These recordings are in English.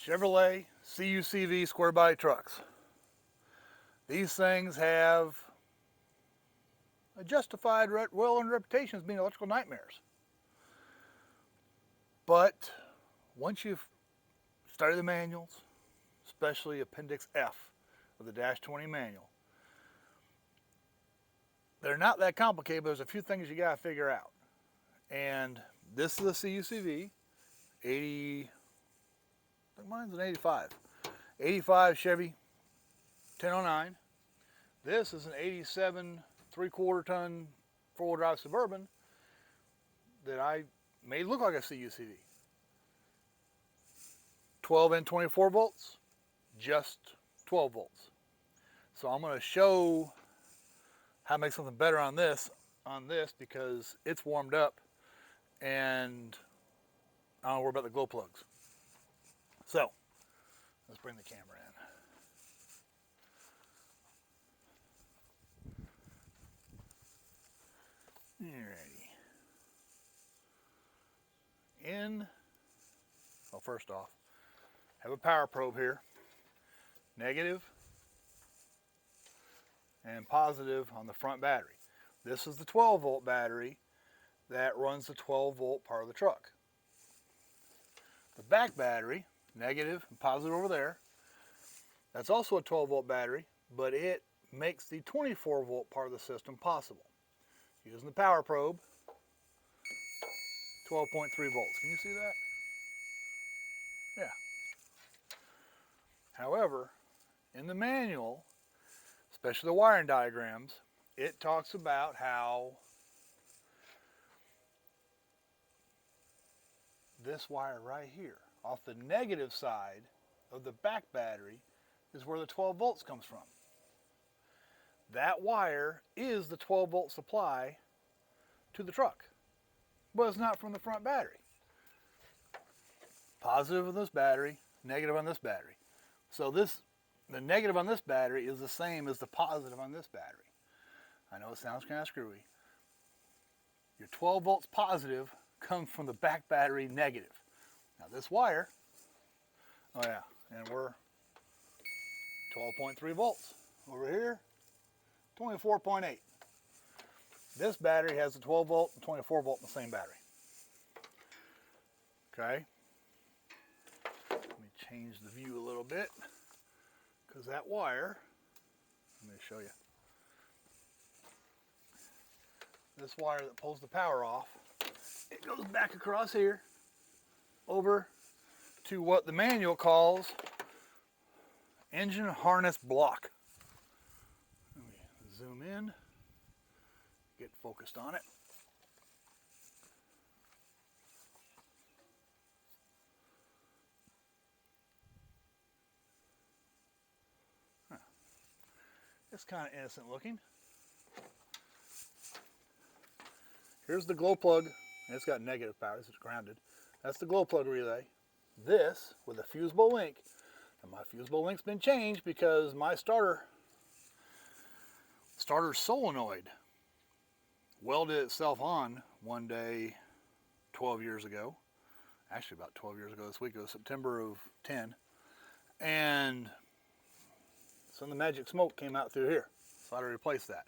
Chevrolet CUCV square body trucks. These things have a justified well-earned reputation as being electrical nightmares. But once you've studied the manuals, especially Appendix F of the Dash 20 manual, they're not that complicated, but there's a few things you gotta figure out. And this is a CUCV, 80, I think mine's an 85. 85 Chevy 1009. This is an 87 3/4 ton four-wheel drive Suburban that I made look like a CUCV. 12 and 24 volts, just 12 volts. So I'm going to show how to make something better on this because it's warmed up and I don't worry about the glow plugs. So let's bring the camera in. Alrighty. Well, first off, have a power probe here, negative and positive on the front battery. This is the 12 volt battery that runs the 12 volt part of the truck. The back battery, negative and positive over there, that's also a 12 volt battery, but it makes the 24 volt part of the system possible. Using the power probe, 12.3 volts. Can you see that? Yeah. However, in the manual, especially the wiring diagrams, it talks about how this wire right here, off the negative side of the back battery, is where the 12 volts comes from. That wire is the 12 volt supply to the truck, but it's not from the front battery. Positive on this battery, negative on this battery. So the negative on this battery is the same as the positive on this battery. I know it sounds kind of screwy. Your 12 volts positive comes from the back battery negative. Now this wire, oh yeah, and we're 12.3 volts. Over here, 24.8. This battery has the 12 volt and 24 volt in the same battery. Okay. Let me change the view a little bit because that wire, let me show you. This wire that pulls the power off, it goes back across here over to what the manual calls engine harness block. Let me zoom in, get focused on it. It's kind of innocent looking. Here's the glow plug, and it's got negative power, it's grounded. That's the glow plug relay. This, with a fusible link, and my fusible link's been changed because my starter solenoid welded itself on one day 12 years ago. Actually about 12 years ago this week, it was September of 10. And some of the magic smoke came out through here, so I had to replace that.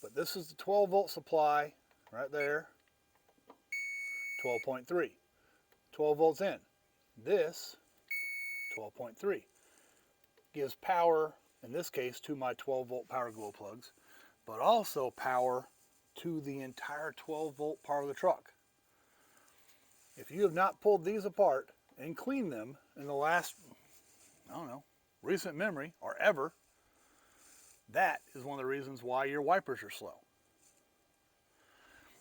But this is the 12 volt supply right there, 12.3. 12 volts in. This, 12.3, gives power, in this case, to my 12 volt power glow plugs, but also power to the entire 12 volt part of the truck. If you have not pulled these apart and cleaned them in the last, I don't know, recent memory or ever, that is one of the reasons why your wipers are slow.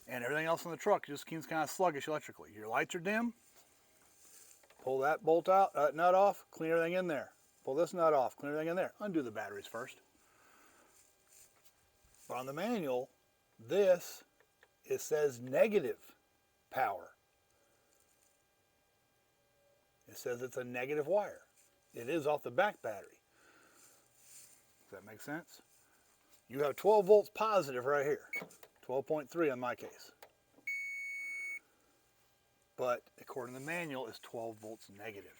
And everything else on the truck just seems kind of sluggish electrically. Your lights are dim, pull that bolt out, nut off, clean everything in there. Pull this nut off, clean everything in there. Undo the batteries first. But on the manual, it says negative power. It says it's a negative wire. It is off the back battery. Does that make sense? You have 12 volts positive right here. 12.3 in my case. but according to the manual, it's 12 volts negative.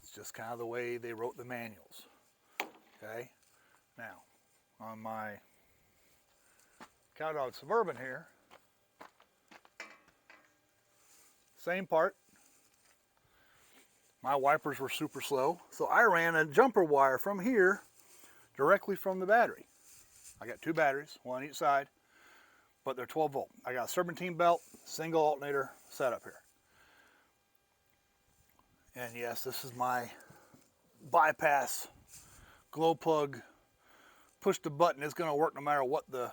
It's just kind of the way they wrote the manuals. Okay, now on my Cowdog Suburban here, same part. My wipers were super slow, so I ran a jumper wire from here directly from the battery. I got 2 batteries, one on each side, but they're 12 volt. I got a serpentine belt, single alternator setup here. And yes, this is my bypass glow plug. Push the button, it's going to work no matter what the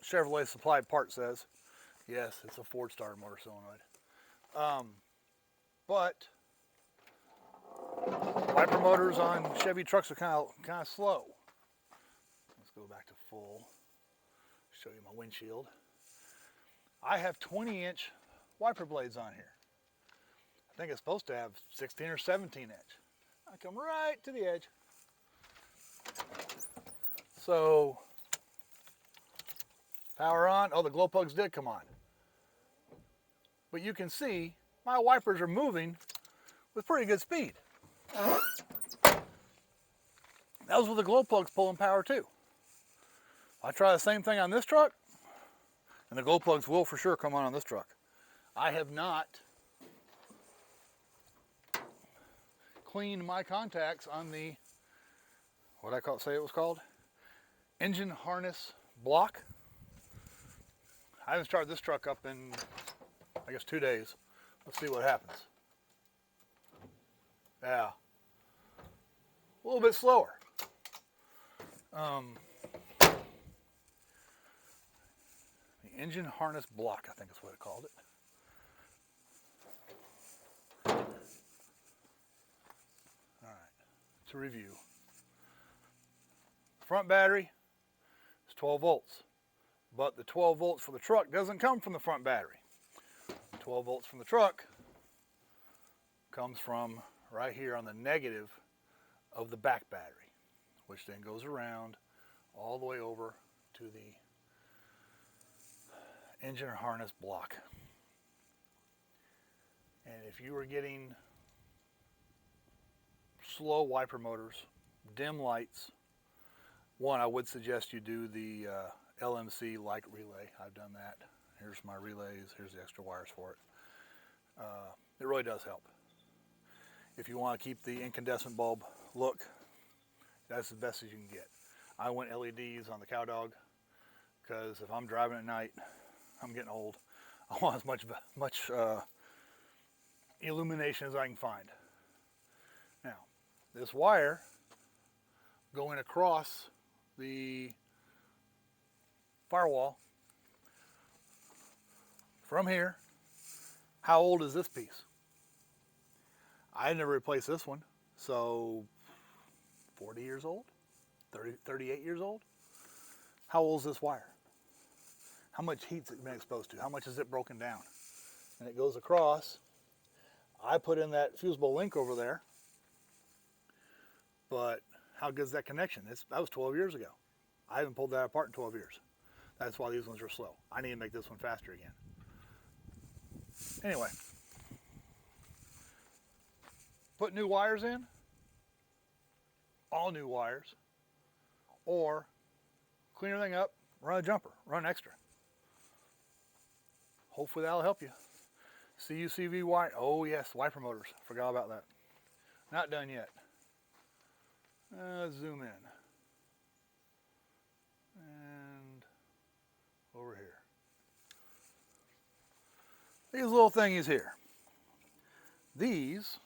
Chevrolet supplied part says. Yes, it's a Ford starter motor solenoid. But wiper motors on Chevy trucks are kind of slow. Let's go back to full. Show you my windshield. I have 20-inch wiper blades on here. I think it's supposed to have 16 or 17 inch. I come right to the edge. So, power on. Oh, the glow plugs did come on. But you can see my wipers are moving with pretty good speed. That was with the glow plugs pulling power too. I try the same thing on this truck, and the glow plugs will for sure come on this truck. I have not cleaned my contacts on the, what did I say it was called? Engine harness block. I haven't started this truck up in, I guess, 2 days. Let's see what happens. Yeah, a little bit slower. The engine harness block, I think is what it called it. All right, to review. Front battery is 12 volts, but the 12 volts for the truck doesn't come from the front battery. 12 volts from the truck comes from right here on the negative of the back battery, which then goes around all the way over to the engine harness block. And if you are getting slow wiper motors, dim lights, one, I would suggest you do the LMC like relay. I've done that. Here's my relays, here's the extra wires for it. It really does help. If you want to keep the incandescent bulb look, that's as best as you can get. I went LEDs on the Cowdog because if I'm driving at night, I'm getting old. I want as much illumination as I can find. Now, this wire going across the firewall from here, how old is this piece? I never replaced this one, so 40 years old, 38 years old. How old is this wire? How much heat's it been exposed to? How much is it broken down? And it goes across. I put in that fusible link over there, but how good is that connection? That was 12 years ago. I haven't pulled that apart in 12 years. That's why these ones are slow. I need to make this one faster again. Anyway, put new wires in, all new wires, or clean everything up, run a jumper, run extra. Hopefully that'll help you. CUCV wire, oh yes, wiper motors, forgot about that. Not done yet. Zoom in. And over here. These little thingies here. These,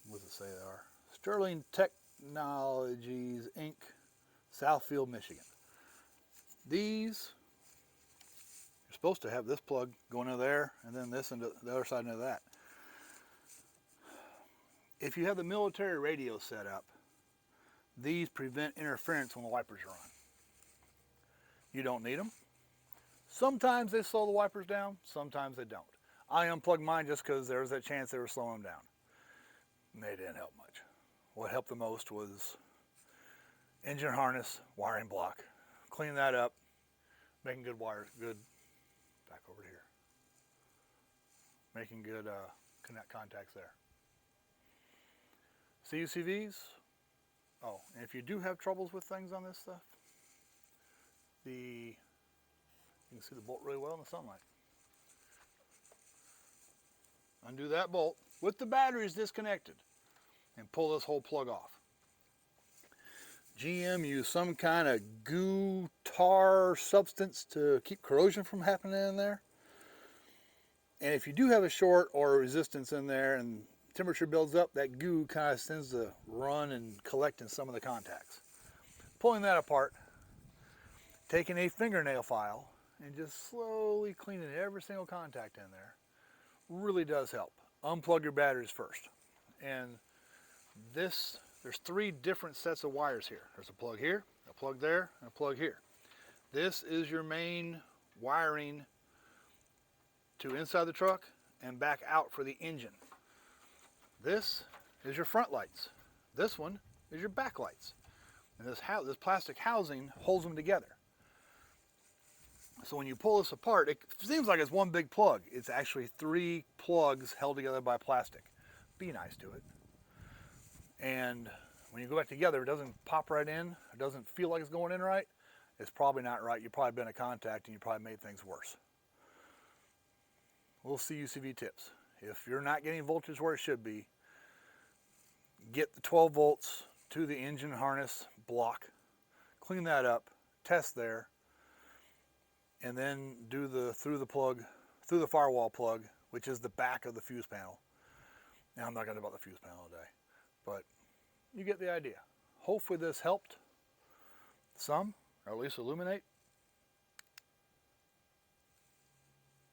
what does it say they are? Sterling Technologies Inc., Southfield, Michigan. These, you're supposed to have this plug going into there, and then this into the other side into that. If you have the military radio set up, these prevent interference when the wipers are on. You don't need them. Sometimes they slow the wipers down, sometimes they don't. I unplugged mine just because there was that chance they were slowing them down. And they didn't help much. What helped the most was engine harness, wiring block. Clean that up, making good wires, good, back over here, making good connect contacts there. CUCVs, oh, and if you do have troubles with things on this stuff, you can see the bolt really well in the sunlight. Undo that bolt with the batteries disconnected and pull this whole plug off. GM used some kind of goo tar substance to keep corrosion from happening in there. And if you do have a short or a resistance in there and temperature builds up, that goo kind of tends to run and collect in some of the contacts. Pulling that apart, taking a fingernail file and just slowly cleaning every single contact in there really does help. Unplug your batteries first. And there's 3 different sets of wires here. There's a plug here, a plug there, and a plug here. This is your main wiring to inside the truck and back out for the engine. This is your front lights. This one is your back lights. And this plastic housing holds them together. So when you pull this apart, it seems like it's one big plug. It's actually 3 plugs held together by plastic. Be nice to it. And when you go back together, it doesn't pop right in. It doesn't feel like it's going in right. It's probably not right. You've probably been in contact and you probably made things worse. Little CUCV tips. If you're not getting voltage where it should be, get the 12 volts to the engine harness block, clean that up, test there, and then do through the firewall plug, which is the back of the fuse panel. Now I'm not going to talk about the fuse panel today, but you get the idea. Hopefully this helped some, or at least illuminate